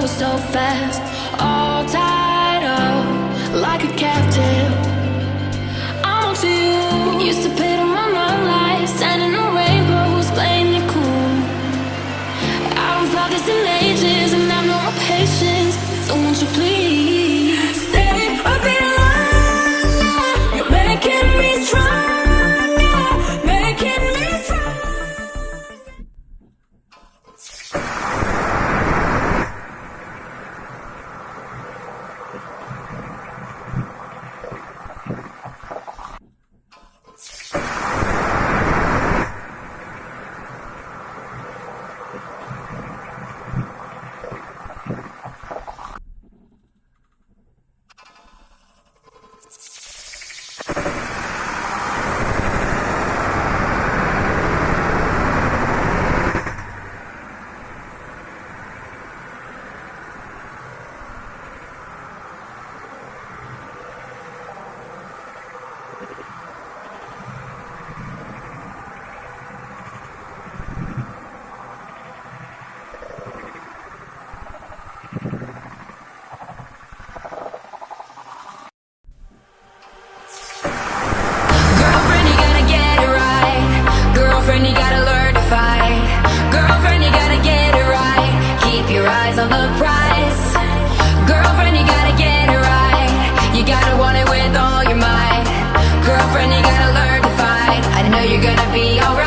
go so fast, all tied up like a captive. I'm on to you. Used to pit on my own life, standing on rainbows, playing it cool. I haven't felt this in ages, and I've no more patience. So won't you please stay a bit longer? You're making me stronger, making me stronger. You gotta learn to fight. Girlfriend, you gotta get it right. Keep your eyes on the prize. Girlfriend, you gotta get it right. You gotta want it with all your might. Girlfriend, you gotta learn to fight. I know you're gonna be alright.